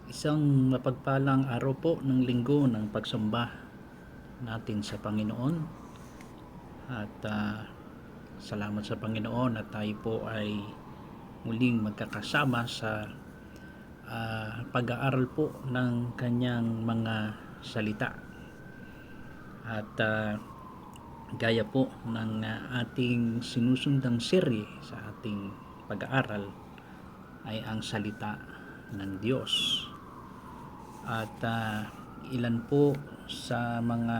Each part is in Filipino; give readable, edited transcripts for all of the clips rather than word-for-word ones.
Isang mapagpalang araw po ng linggo ng pagsamba natin sa Panginoon at salamat sa Panginoon at tayo po ay muling magkakasama sa pag-aaral po ng kanyang mga salita at gaya po ng ating sinusundang serye sa ating pag-aaral ay ang salita ng Diyos. At ilan po sa mga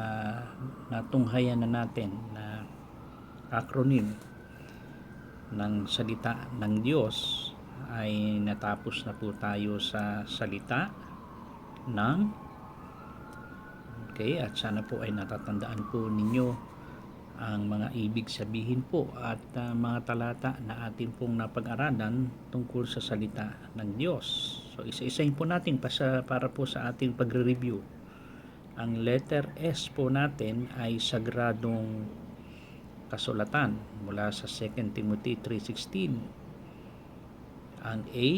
natunghayan na natin na acronym ng salita ng Diyos ay natapos na po tayo sa salita ng at sana po ay natatandaan po ninyo ang mga ibig sabihin po at mga talata na atin pong napag-aralan tungkol sa salita ng Diyos. So isa-isahin po natin para po sa ating pagre-review. Ang letter S po natin ay sagradong kasulatan mula sa 2 Timothy 3:16. Ang A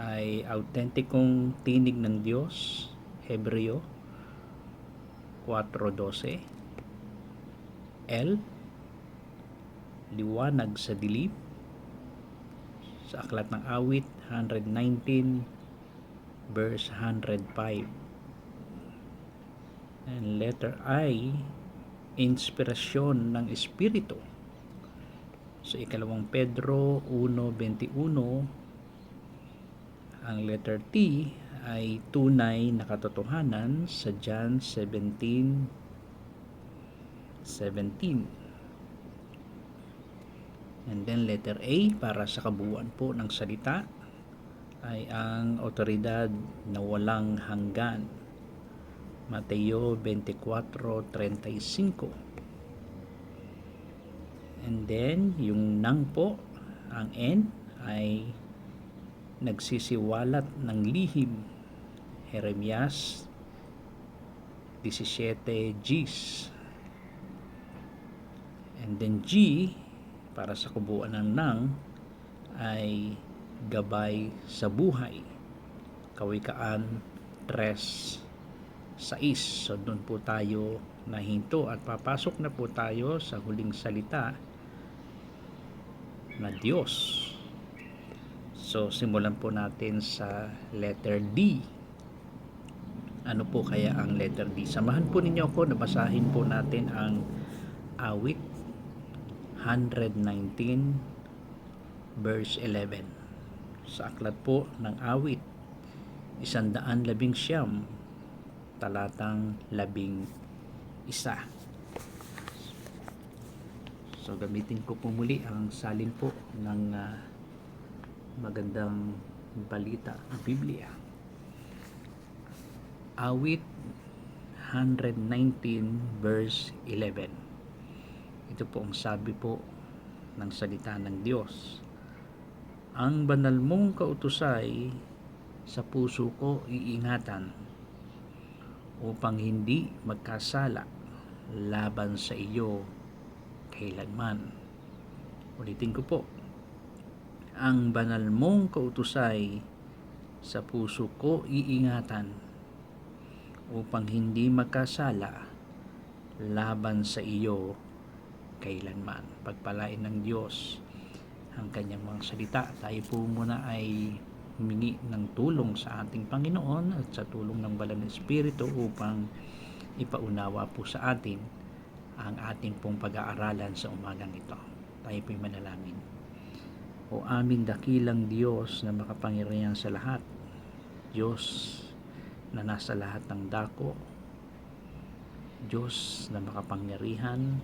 ay autentikong tinig ng Diyos, Hebreo 4:12. L, liwanag sa dilim sa Aklat ng Awit 119 verse 105. And letter I, inspirasyon ng Espiritu sa ikalawang Pedro 1:21. Ang letter T ay tunay na katotohanan sa John 17:17. And then letter A para sa kabuuan po ng salita ay ang otoridad na walang hanggan, Mateo 24:35. And then yung nang po, ang N ay nagsisiwalat ng lihim, Jeremias 17:10. And then G para sa kabuuan ng nang ay gabay sa buhay, Kawikaan 3:6. So doon po tayo nahinto at papasok na po tayo sa huling salita na Diyos. So simulan po natin sa letter D. Ano po kaya ang letter D? Samahan po ninyo ako na basahin po natin ang Awit 119 verse 11. Sa aklat po ng Awit 119 talatang 11. So gamitin ko po muli ang salin po ng magandang balita ng Biblia. Awit 119 verse 11. Ito po ang sabi po ng salita ng Diyos. Ang banal mong kautusay sa puso ko iingatan upang hindi magkasala laban sa iyo kailanman. Ulitin ko po. Ang banal mong kautusay sa puso ko iingatan upang hindi magkasala laban sa iyo kailanman. Pagpalain ng Diyos ang kanyang mga salita. Tayo po muna ay humingi ng tulong sa ating Panginoon at sa tulong ng Banal na Espiritu upang ipaunawa po sa atin ang ating pong pag-aaralan sa umagang ito. Tayo po'y manalangin. O aming dakilang Diyos na makapangyarihan sa lahat, Diyos na nasa lahat ng dako, Diyos na makapangyarihan,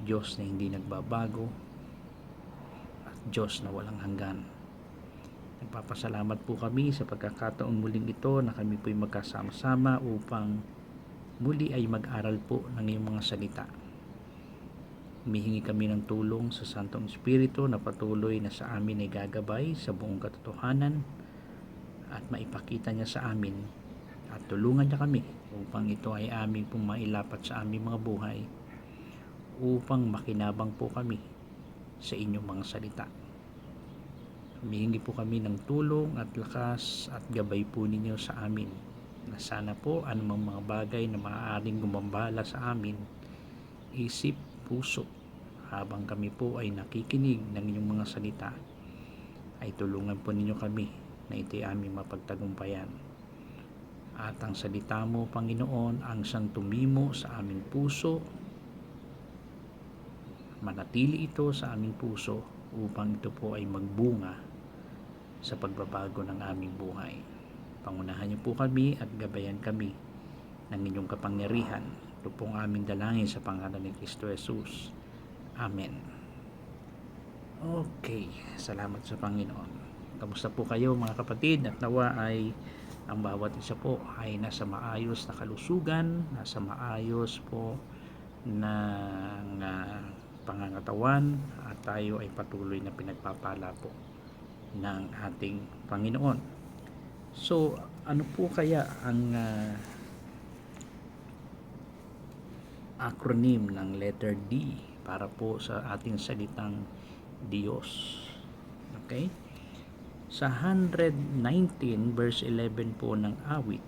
Diyos na hindi nagbabago, at Diyos na walang hanggan. Nagpapasalamat po kami sa pagkakataon muling ito na kami po'y magkasama-sama upang muli ay mag-aral po ng iyong mga salita. Humihingi kami ng tulong sa Santong Espiritu na patuloy na sa amin ay gagabay sa buong katotohanan at maipakita niya sa amin at tulungan niya kami upang ito ay aming pong mailapat sa aming mga buhay upang makinabang po kami sa inyong mga salita. Humihingi po kami ng tulong at lakas at gabay po ninyo sa amin, na sana po anumang mga bagay na maaaring gumambala sa amin, isip, puso, habang kami po ay nakikinig ng inyong mga salita, ay tulungan po ninyo kami na ito'y aming mapagtagumpayan. At ang salita mo, Panginoon, ang siyang tumimo sa aming puso, manatili ito sa aming puso upang ito po ay magbunga sa pagbabago ng aming buhay. Pangunahan niyo po kami at gabayan kami ng inyong kapangyarihan. Ito pong aming dalangin sa pangalan ni Kristo Jesus. Amen. Okay, salamat sa Panginoon. Kamusta po kayo mga kapatid? At nawa ay ang bawat isa po ay nasa maayos na kalusugan, nasa maayos po ng pangangatawan, at tayo ay patuloy na pinagpapala po ng ating Panginoon. So, ano po kaya ang acronym ng letter D para po sa ating salitang Diyos? Okay? Sa 119 verse 11 po ng awit,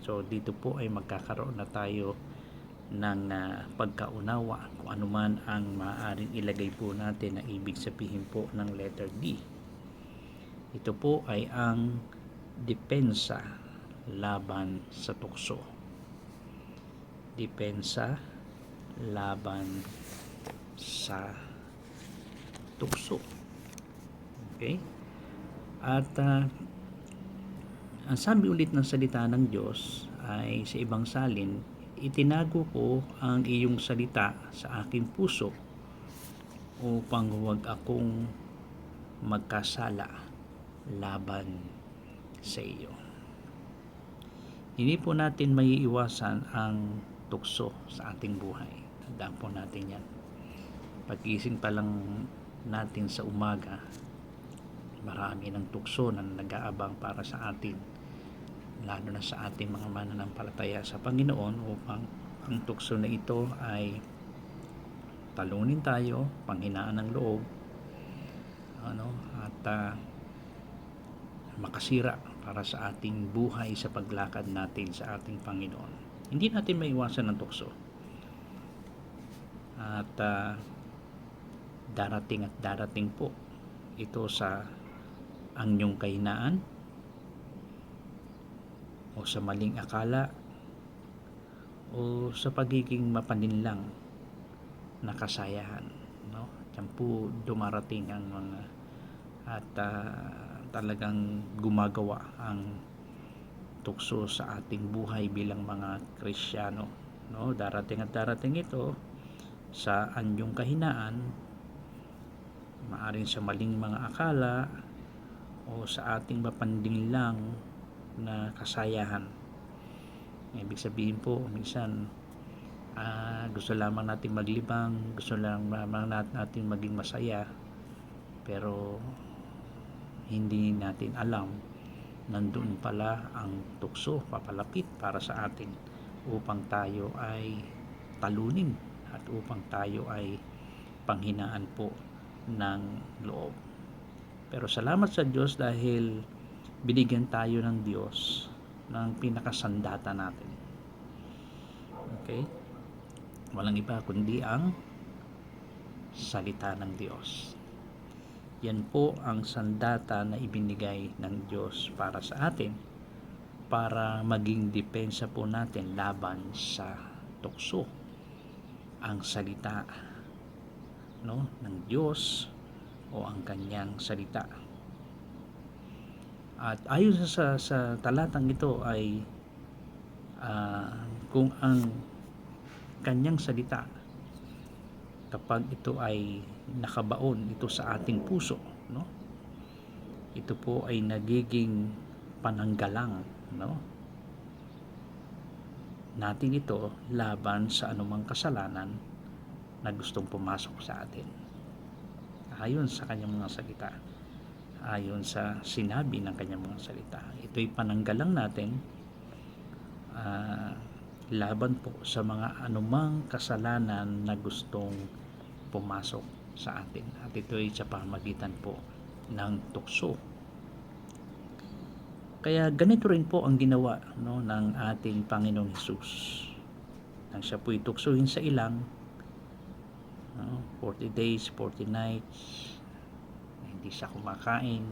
so dito po ay magkakaroon na tayo ng pagkaunawa kung ano man ang maaaring ilagay po natin na ibig sabihin po ng letter D. Ito po ay ang depensa laban sa tukso. Depensa laban sa tukso. Okay? At ang sabi ulit ng salita ng Diyos ay sa ibang salin, itinago ko ang iyong salita sa aking puso upang huwag akong magkasala laban sa iyo. Hindi po natin maiiwasan ang tukso sa ating buhay. Tandaan po natin yan. Pag-gising pa lang natin sa umaga, marami ng tukso na nag-aabang para sa atin, lalo na sa ating mga mananampalataya sa Panginoon, upang ang tukso na ito ay talunin tayo, panghinaan ng loob, at makasira para sa ating buhay sa paglakad natin sa ating Panginoon. Hindi natin maiwasan ang tukso. At darating po ito sa ang inyong kahinaan o sa maling akala o sa pagiging mapaninlang na kasayahan, no? Diyan po dumarating ang mga at talagang gumagawa ang tukso sa ating buhay bilang mga Kristiyano, no? Darating ito sa anyong kahinaan, maaring sa maling mga akala o sa ating mapandinlang na kasayahan. Ibig sabihin po, minsan gusto lamang natin maglibang, gusto lamang natin maging masaya, pero hindi natin alam nandun pala ang tukso papalapit para sa atin upang tayo ay talunin at upang tayo ay panghinaan po ng loob. Pero salamat sa Diyos dahil binigyan tayo ng Diyos ng pinakasandata natin. Okay? Walang iba kundi ang salita ng Diyos. Yan po ang sandata na ibinigay ng Diyos para sa atin, para maging depensa po natin laban sa tukso. Ang salita, no, ng Diyos o ang kanyang salita. At ayon sa talatang ito ay kung ang kanyang salita, kapag ito ay nakabaon ito sa ating puso, no, ito po ay nagiging pananggalang, no, natin ito laban sa anumang kasalanan na gustong pumasok sa atin. Ayon sa kanyang mga salita, ayon sa sinabi ng kanyang mga salita, ito'y pananggalang natin laban po sa mga anumang kasalanan na gustong pumasok sa atin. At ito'y sa pamagitan po ng tukso. Kaya ganito rin po ang ginawa, no, ng ating Panginoong Hesus. Nang siya po'y tuksohin sa ilang, no, 40 days, 40 nights, hindi siya kumakain,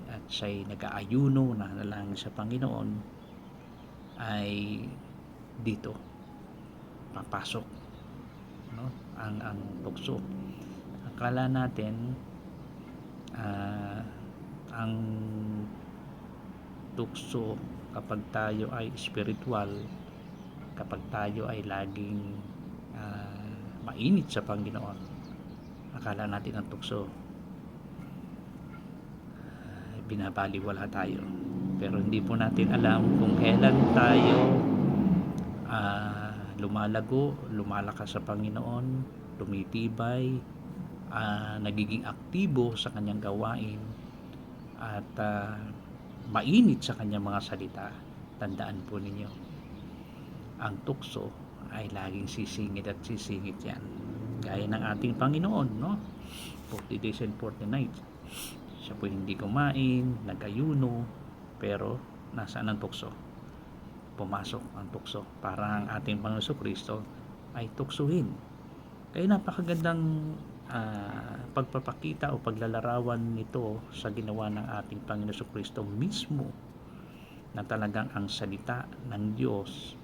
at siya'y nag-aayuno, nanalangin sa Panginoon, ay dito papasok, no, ang tukso. Akala natin ang tukso kapag tayo ay spiritual, kapag tayo ay laging mainit sa Panginoon, akala natin ang tukso binabaliwala tayo. Pero hindi po natin alam kung kailan tayo lumalago, lumalakas sa Panginoon, tumitibay, nagiging aktibo sa kanyang gawain, at mainit sa kanyang mga salita. Tandaan po ninyo, ang tukso ay laging sisingit at sisingit yan. Gaya ng ating Panginoon, no? 40 days and 40 nights. Siya po hindi kumain, nag-ayuno, pero nasaan ang tukso? Pumasok ang tukso para ang ating Panginoon Kristo ay tuksuhin. Kaya napakagandang pagpapakita o paglalarawan nito sa ginawa ng ating Panginoon Kristo mismo, na talagang ang salita ng Diyos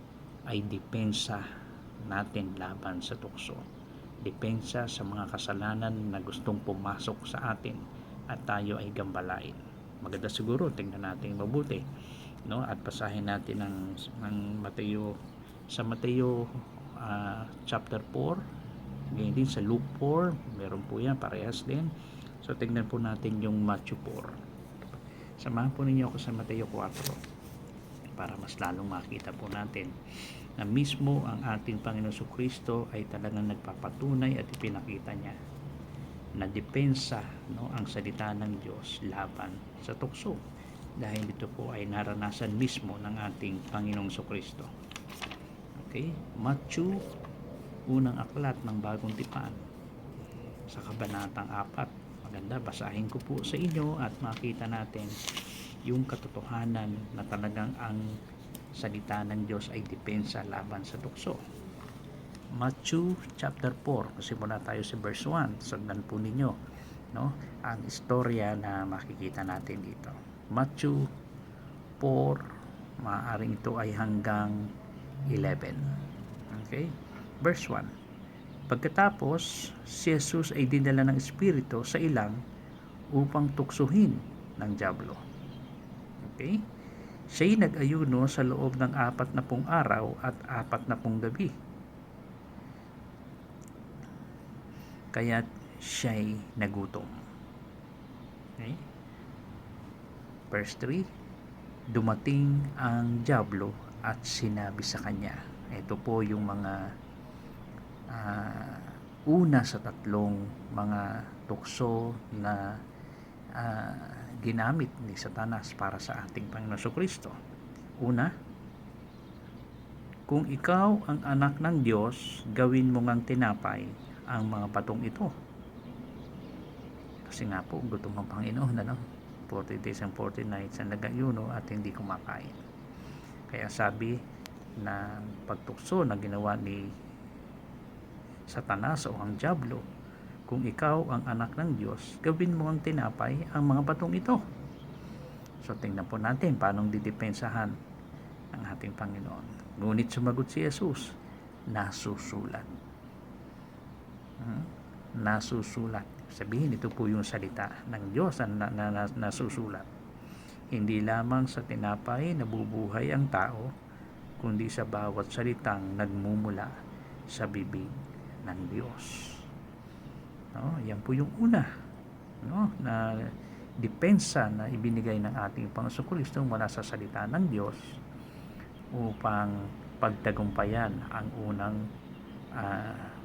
ay depensa natin laban sa tukso, depensa sa mga kasalanan na gustong pumasok sa atin at tayo ay gambalain. Maganda siguro tingnan natin mabuti, no, at basahin natin ng Mateo, sa Mateo chapter 4, ganyan din sa Luke 4, meron po yan, parehas din. So tingnan po natin yung Matthew 4. Samahan po ninyo ako sa Mateo 4 para mas lalong makita po natin na mismo ang ating Panginoon Kristo ay talagang nagpapatunay at ipinakita niya na depensa, no, ang salita ng Diyos laban sa tukso, dahil ito po ay naranasan mismo ng ating Panginoong Kristo. Okay, Matthew, unang aklat ng Bagong Tipan, sa kabanatang 4. Maganda, basahin ko po sa inyo at makita natin yung katotohanan na talagang ang salita ng Diyos ay depensa laban sa tukso. Matthew chapter 4, simula tayo sa verse 1. Sagdan po ninyo, no, ang istorya na makikita natin dito. Matthew 4, maaaring ito ay hanggang 11. Okay? Verse 1. Pagkatapos, si Jesus ay dinala ng Espiritu sa ilang upang tuksuhin ng dyablo. Okay? Siya'y nag-ayuno sa loob ng 40 araw at 40 gabi. Kaya't siya'y nagutom. Okay? Verse 3. Dumating ang dyablo at sinabi sa kanya. Ito po yung mga una sa tatlong mga tukso na ginamit ni Satanas para sa ating Panginoon Kristo. Una, kung ikaw ang anak ng Diyos, gawin mo ngang tinapay ang mga patong ito. Kasi nga po, gutom ang Panginoon, ano? 40 days and 40 nights ang nag-ayuno at hindi kumakain. Kaya sabi na pagtukso na ginawa ni Satanas o ang dyablo, kung ikaw ang anak ng Diyos, gawin mo ang tinapay ang mga patong ito. So tingnan po natin paano didepensahan ang ating Panginoon. Ngunit sumagot si Jesus, nasusulat. Nasusulat. Sabihin, ito po yung salita ng Diyos na nasusulat. Hindi lamang sa tinapay nabubuhay ang tao, kundi sa bawat salitang nagmumula sa bibig ng Diyos. No, yan po yung una, no, na depensa na ibinigay ng ating Panginoon Kristo mula sa salita ng Diyos upang pagtagumpayan ang unang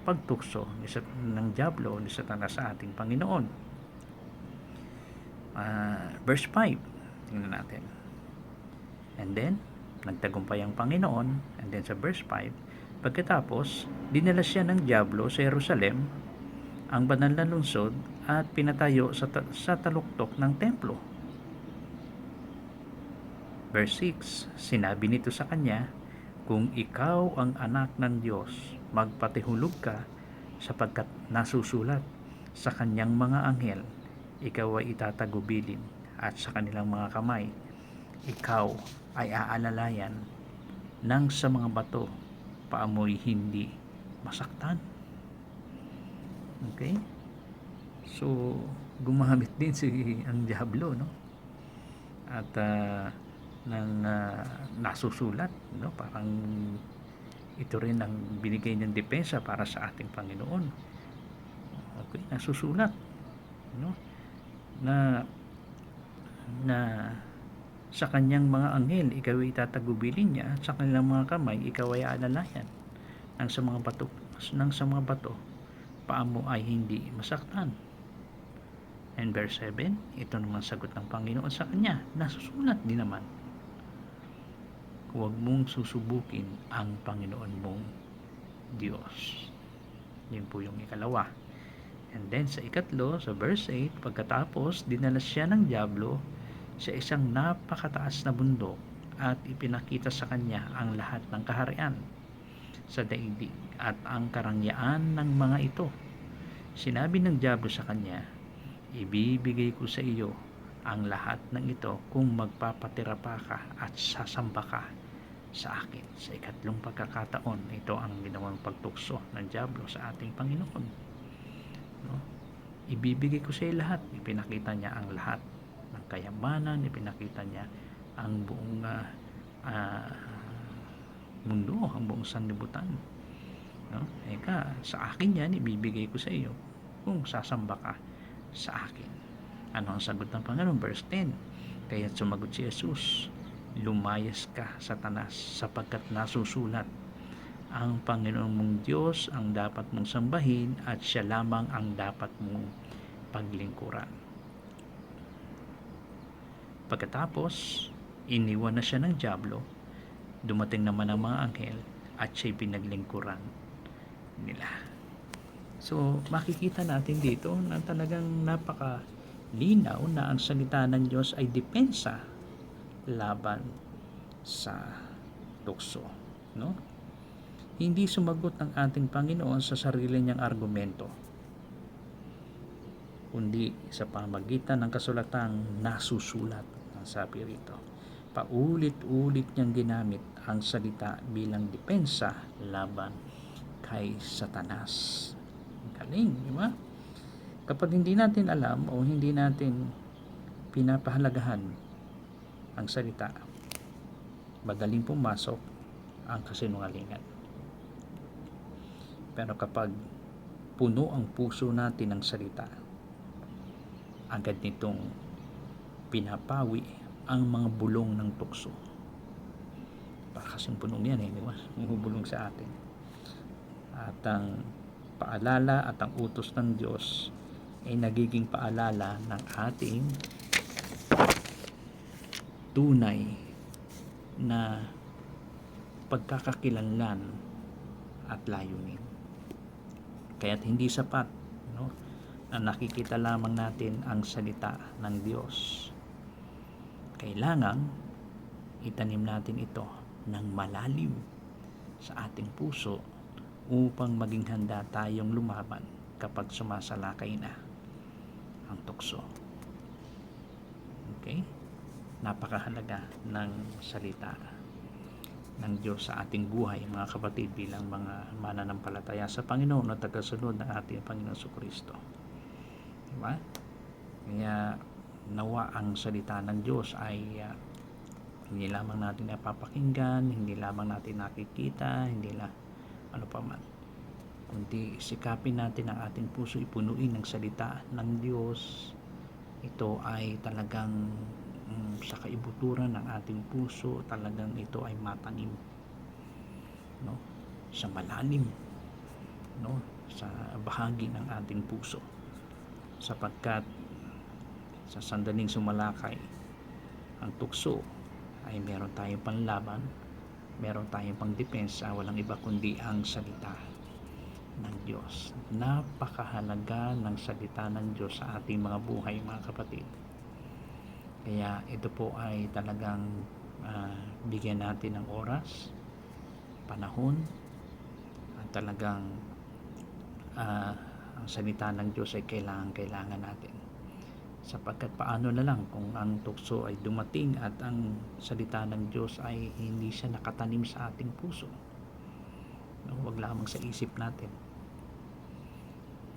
pagtukso ng dyablo ni Satanas sa ating Panginoon. Verse 5, tingnan natin. And then, nagtagumpay ang Panginoon. And then sa verse 5, pagkatapos, dinala siya ng dyablo sa Jerusalem, ang banal na lungsod, at pinatayo sa taluktok ng templo. Verse 6, sinabi nito sa kanya, kung ikaw ang anak ng Diyos, magpatihulog ka, sapagkat nasusulat sa kanyang mga anghel, ikaw ay itatagubilin, at sa kanilang mga kamay, ikaw ay aalalayan nang sa mga bato, paamoy hindi masaktan. Okay? So, gumamit din ang Diablo, no? At nasusulat, no? Parang ito rin ang binigay ng depensa para sa ating Panginoon. Okay, nasusulat, no? Na sa kanyang mga anghel, ikaw ay itatagubilin niya, at sa kanilang mga kamay, ikaw ay aalalayan nang sa mga bato, paa mo ay hindi masaktan. And verse 7, ito naman sagot ng Panginoon sa kanya, nasusulat din naman, huwag mong susubukin ang Panginoon mong Diyos. Yun po yung ikalawa. And then sa ikatlo, sa verse 8, pagkatapos dinala siya ng Diablo sa isang napakataas na bundok at ipinakita sa kanya ang lahat ng kaharian sa daigdig at ang karangyaan ng mga ito. Sinabi ng Diablo sa kanya, ibibigay ko sa iyo ang lahat ng ito kung magpapatira pa ka at sasamba ka sa akin. Sa ikatlong pagkakataon, ito ang ginawang pagtukso ng Diablo sa ating Panginoon. No? Ibibigay ko sa iyo lahat. Ipinakita niya ang lahat ng kayamanan, ipinakita niya ang buong mundo, ang buong sanlibutan. No? Eka, sa akin yan, ibibigay ko sa iyo kung sasamba ka sa akin. Ano ang sagot ng Panginoon? Verse 10, kaya sumagot si Jesus, lumayas ka, Satanas, sapagkat nasusulat, ang Panginoon mong Diyos ang dapat mong sambahin at siya lamang ang dapat mong paglingkuran. Pagkatapos, iniwan na siya ng Diablo, dumating naman ang mga anghel at siya'y pinaglingkuran nila. So, makikita natin dito na talagang napakalinaw na ang salita ng Diyos ay depensa laban sa tukso. No? Hindi sumagot ng ating Panginoon sa sarili niyang argumento, kundi sa pamagitan ng kasulatang nasusulat. Ang sabi rito, paulit-ulit niyang ginamit ang salita bilang depensa laban kay Satanas. Galing, di ba? Kapag hindi natin alam o hindi natin pinapahalagahan ang salita, madaling pumasok ang kasinungalingan. Pero kapag puno ang puso natin ng salita, agad nitong pinapawi ang mga bulong ng tukso. Para kasing punong yan, di ba? Bumubulong sa atin. At ang paalala at ang utos ng Diyos ay nagiging paalala ng ating tunay na pagkakakilanlan at layunin. Kaya't hindi sapat, no, na nakikita lamang natin ang salita ng Diyos. Kailangan itanim natin ito ng malalim sa ating puso upang maging handa tayong lumaban kapag sumasalakay na ang tukso. Okay? Napakahalaga ng salita ng Diyos sa ating buhay, mga kapatid, bilang mga mananampalataya sa Panginoon at tagasunod ng ating Panginoon Jesucristo. Diba? Kaya nawa ang salita ng Diyos ay hindi lamang natin napapakinggan, hindi lamang natin nakikita, hindi lang ano pa man, kundi sikapin natin ang ating puso, ipunuin ng salita ng Diyos. Ito ay talagang sa kaibuturan ng ating puso, talagang ito ay matanim, no, sa malalim, no, sa bahagi ng ating puso, sapagkat sa sandaling sumalakay ang tukso ay meron tayong panlaban, meron tayong pangdepensa, walang iba kundi ang salita ng Diyos. Napakahalaga ng salita ng Diyos sa ating mga buhay, mga kapatid. Kaya ito po ay talagang bigyan natin ng oras, panahon, at talagang ang salita ng Diyos ay kailangan natin. Sapagkat paano na lang kung ang tukso ay dumating at ang salita ng Diyos ay hindi siya nakatanim sa ating puso. Huwag lamang sa isip natin.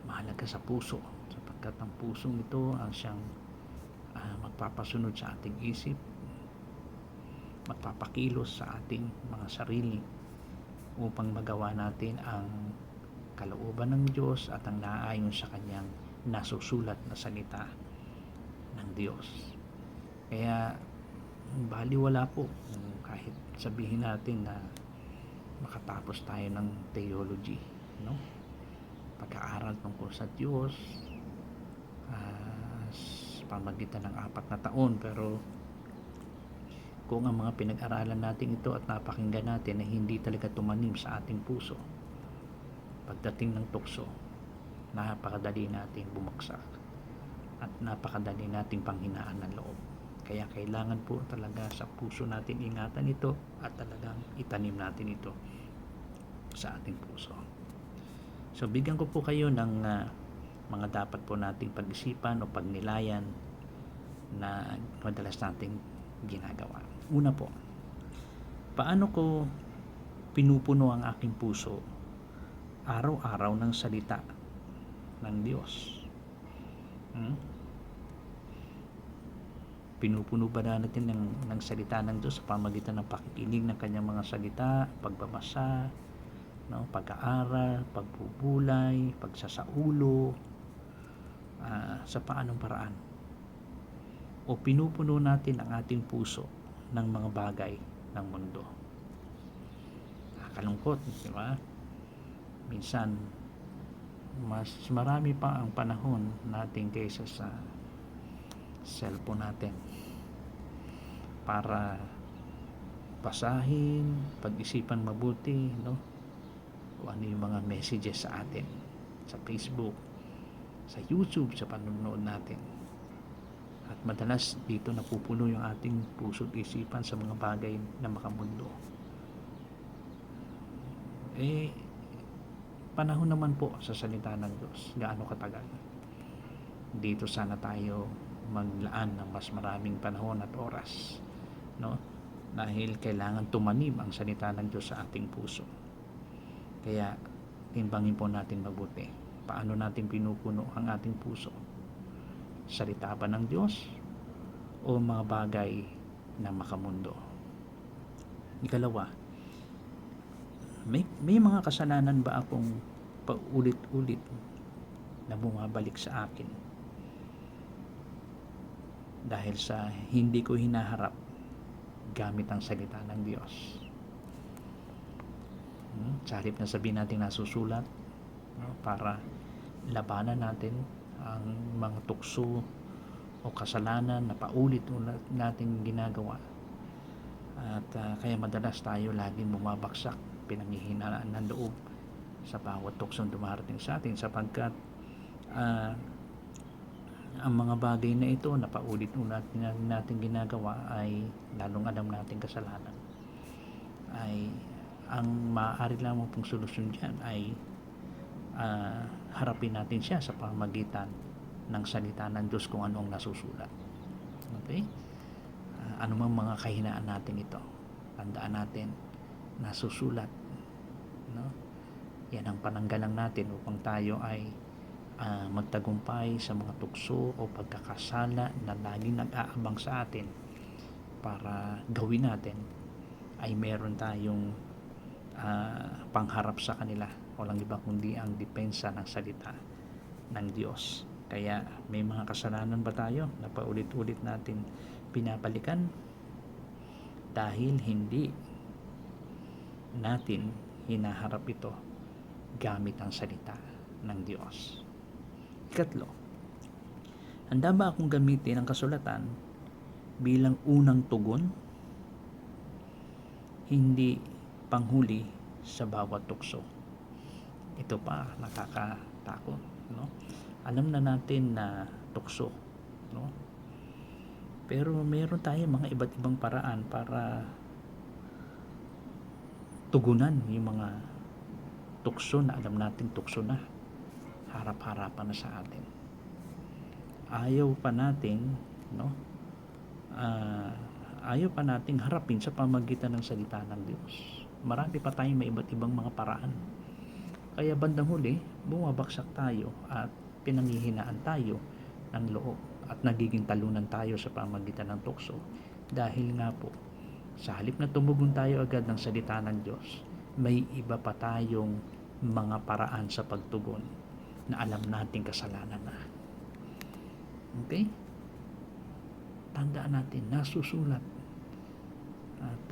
Mahalaga sa puso, sapagkat ang pusong ito ang siyang magpapasunod sa ating isip, magpapakilos sa ating mga sarili upang magawa natin ang kalooban ng Diyos at ang naaayon sa kanyang nasusulat na salita ng Diyos. Kaya baliwala po kahit sabihin natin na makatapos tayo ng theology, no? Pag-aaral tungkol sa Diyos sa pamagitan ng 4 na taon, pero kung ang mga pinag-aralan natin ito at napakinggan natin ay hindi talaga tumanim sa ating puso, pagdating ng tukso, napakadali nating bumagsak at napakadali nating panghinaan ng loob. Kaya kailangan po talaga sa puso natin ingatan ito at talagang itanim natin ito sa ating puso. So bigyan ko po kayo ng mga dapat po nating pag-isipan o pagnilayan na madalas nating ginagawa. Una po, paano ko pinupuno ang aking puso araw-araw ng salita ng Diyos? Pinupuno ba natin ng salita ng Diyos sa pamagitan ng pakikinig ng kanyang mga salita, pagbabasa, no, pag-aaral, pagbubulay, pagsasaulo, sa paanong paraan? O pinupuno natin ang ating puso ng mga bagay ng mundo? Nakakalungkot, di ba? Minsan mas marami pa ang panahon natin kaysa sa cellphone natin para basahin, pag-isipan mabuti, no? O ano yung mga messages sa atin sa Facebook, sa YouTube, sa panonood natin. At madalas dito napupuno yung ating puso at isipan sa mga bagay na makamundo. Panahon naman po sa salita ng Diyos, gaano katagal? Dito sana tayo maglaan ng mas maraming panahon at oras, no? Dahil kailangan tumanim ang salita ng Diyos sa ating puso. Kaya timbangin po natin mabuti, paano natin pinupuno ang ating puso? Salita ba ng Diyos o mga bagay na makamundo? Ikalawa, may mga kasalanan ba akong paulit-ulit na bumabalik sa akin dahil sa hindi ko hinaharap gamit ang salita ng Diyos? Sa halip na sabihin natin nasusulat, no, para labanan natin ang mga tukso o kasalanan na paulit-ulit nating ginagawa, at kaya madalas tayo laging bumabagsak, pinanghihinaan ng loob sa bawat tuksong dumarating sa atin, sapagkat ang mga bagay na ito na paulit-ulit natin ginagawa ay lalong alam natin kasalanan, ay ang maaari lamang pong solusyon dyan ay harapin natin siya sa pamamagitan ng salita ng Diyos kung ano ang nasusulat. Okay? Anumang mga kahinaan natin ito, tandaan natin, nasusulat, no? Yan ang pananggalang natin upang tayo ay magtagumpay sa mga tukso o pagkakasala na laging nag-aabang sa atin. Para gawin natin ay meron tayong pangharap sa kanila, walang iba kundi ang depensa ng salita ng Diyos. Kaya may mga kasalanan ba tayo na paulit-ulit natin pinabalikan dahil hindi natin hinaharap ito gamit ang salita ng Diyos? Ikatlo, handa ba akong gamitin ang kasulatan bilang unang tugon, hindi panghuli sa bawat tukso? ito pa nakakatakot, no? Alam na natin na tukso, no? Pero meron tayong mga iba't ibang paraan para tugunan yung mga tukso na alam natin tukso na, harap-harapan na sa atin. Ayaw pa natin, no? Ayaw pa nating harapin sa pamagitan ng salita ng Diyos. Marami pa tayong may iba't ibang mga paraan. Kaya bandang huli, bumabagsak tayo at pinanghihinaan tayo ng loob at nagiging talunan tayo sa pamagitan ng tukso. Dahil nga po, sa halip na tumugon tayo agad ng salita ng Diyos, may iba pa tayong mga paraan sa pagtugon na alam nating kasalanan na. Okay? Tandaan natin, nasusulat. At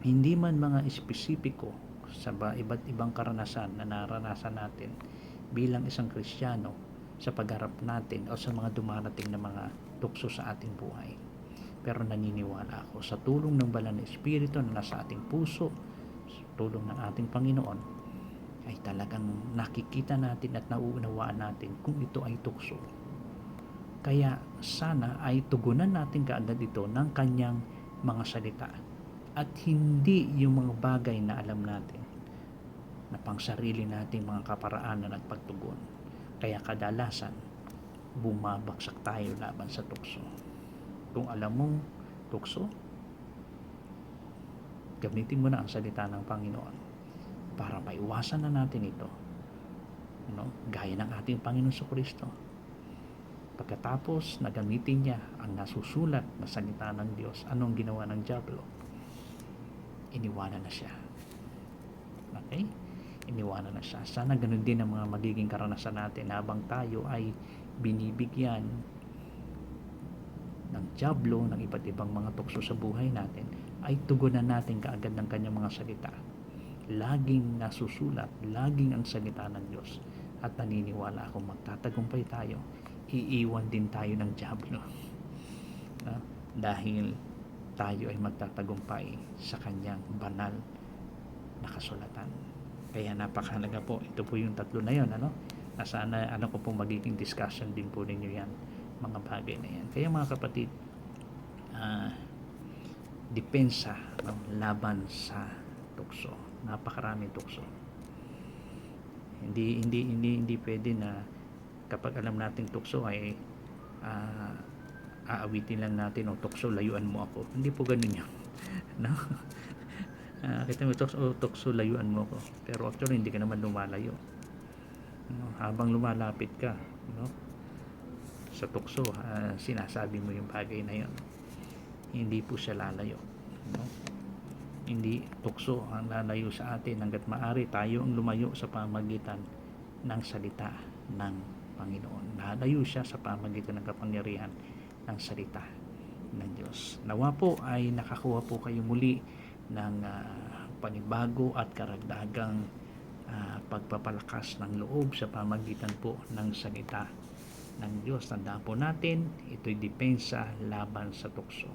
hindi man mga espesipiko sa iba't ibang karanasan na naranasan natin bilang isang Kristiyano sa pagharap natin o sa mga dumarating na mga tukso sa ating buhay. Pero naniniwala ako sa tulong ng banal na Espiritu na nasa ating puso, sa tulong ng ating Panginoon, ay talagang nakikita natin at nauunawaan natin kung ito ay tukso. Kaya sana ay tugunan natin kaagad ito ng kanyang mga salita at hindi yung mga bagay na alam natin na pang sarili nating mga kaparaanan at pagtugon. Kaya kadalasan bumabagsak tayo laban sa tukso. Kung alam mong tukso, gamitin mo na ang salita ng Panginoon para maiwasan na natin ito, no? Gaya ng ating Panginoon Jesucristo. Pagkatapos na gamitin niya ang nasusulat na salita ng Diyos, anong ginawa ng dyablo? Iniwanan na siya. Okay? Iniwanan na siya. Sana ganun din ang mga magiging karanasan natin habang tayo ay binibigyan ng dyablo, ng iba't ibang mga tukso sa buhay natin, ay tugunan natin kaagad ng kanyang mga salita. Laging nasusulat, laging ang salita ng Diyos. At naniniwala akong magtatagumpay tayo, iiwan din tayo ng dyablo, dahil tayo ay magtatagumpay sa kanyang banal na kasulatan. Kaya napakahalaga po, ito po yung tatlo na yun, sana ko pong magiging discussion din po ninyo yan, mga bagay na yan. Kaya mga kapatid, depensa, laban sa tukso. Napakaraming tukso. Hindi pwede na kapag alam nating tukso ay aawitin lang natin, tukso layuan mo ako. Hindi po ganun yun. No? Kita mo tukso layuan mo ako. Pero actually hindi ka naman lumalayo. No? Habang lumalapit ka, no? Sa tukso, sinasabi mo yung bagay na yun. Hindi po siya lalayo, no? Hindi tukso ang lalayo sa atin hanggat maaari tayo ang lumayo sa pamagitan ng salita ng Panginoon. Lalayo siya sa pamagitan ng kapangyarihan ng salita ng Diyos. Nawa po ay nakakuha po kayo muli ng panibago at karagdagang pagpapalakas ng loob sa pamagitan po ng salita ng Diyos. Tandaan po natin, ito'y depensa laban sa tukso.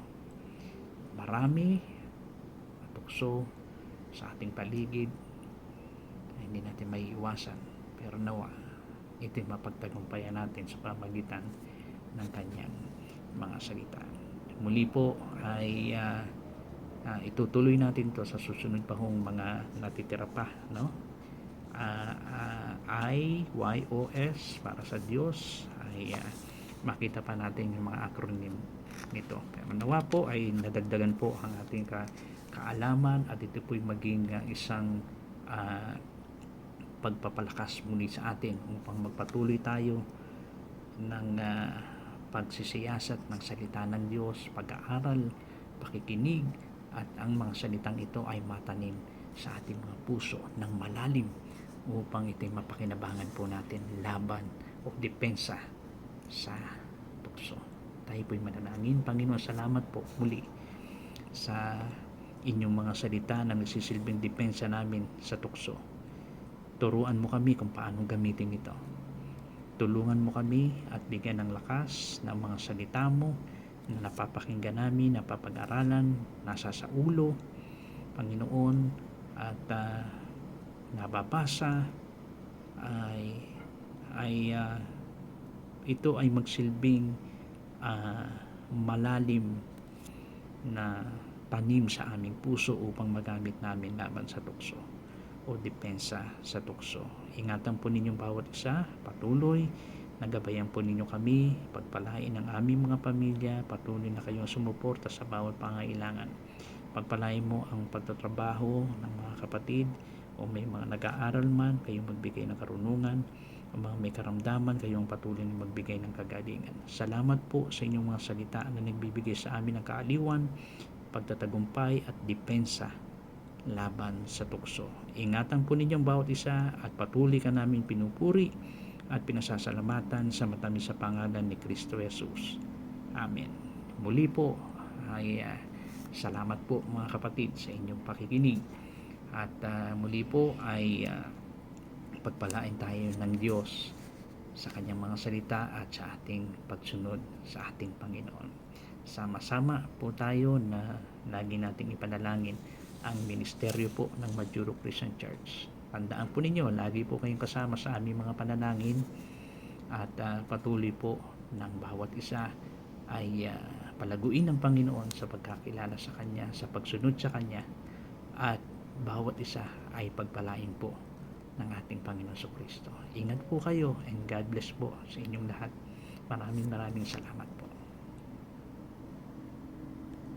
Marami tukso sa ating paligid ay hindi natin may iwasan, pero nawa ito'y mapagtagumpayan natin sa pamagitan ng kanyang mga salita. Muli po ay itutuloy natin to sa susunod pa hong mga natitira pa, no? IYOS para sa Diyos ay makita pa natin yung mga acronym nito. Pero nawa po ay nadagdagan po ang ating kaalaman at ito po'y maging isang pagpapalakas muli sa atin upang magpatuloy tayo ng pagsisiyasat ng salita ng Diyos, pag-aaral, pakikinig, at ang mga salitang ito ay matanim sa ating mga puso ng malalim upang ito'y mapakinabangan po natin laban o depensa sa tukso. Tayo po'y manalangin. Panginoon, salamat po muli sa inyong mga salita na nagsisilbing depensa namin sa tukso. Turuan mo kami kung paano gamitin ito. Tulungan mo kami at bigyan ng lakas ng mga salita mo na napapakinggan namin, napapag-aralan, nasa sa ulo, Panginoon, at nababasa ay ito ay magsilbing malalim na tanim sa aming puso upang magamit namin laban sa tukso o depensa sa tukso. Ingatan po ninyong bawat isa, patuloy, nagabayan po ninyo kami, pagpalain ang aming mga pamilya, patuloy na kayong sumuporta sa bawat pangailangan. Pagpalain mo ang pagtatrabaho ng mga kapatid o may mga nag-aaral man, kayong magbigay ng karunungan, o mga may karamdaman, kayong patuloy na magbigay ng kagalingan. Salamat po sa inyong mga salita na nagbibigay sa amin ng kaaliwan, pagtatagumpay at depensa laban sa tukso. Ingatan po ninyong bawat isa at patuloy ka namin pinupuri at pinasasalamatan sa matamis sa pangalan ni Kristo Jesus. Amen. Muli po ay salamat po mga kapatid sa inyong pakikinig at muli po ay pagpalain tayo ng Diyos sa kanyang mga salita at sa ating pagsunod sa ating Panginoon. Sama-sama po tayo na lagi nating ipanalangin ang ministeryo po ng Majuro Christian Church. Tandaan po ninyo, lagi po kayong kasama sa aming mga panalangin at patuloy po ng bawat isa ay palaguin ng Panginoon sa pagkakilala sa Kanya, sa pagsunod sa Kanya, at bawat isa ay pagpalain po ng ating Panginoon Kristo. Ingat po kayo and God bless po sa inyong lahat. Maraming salamat.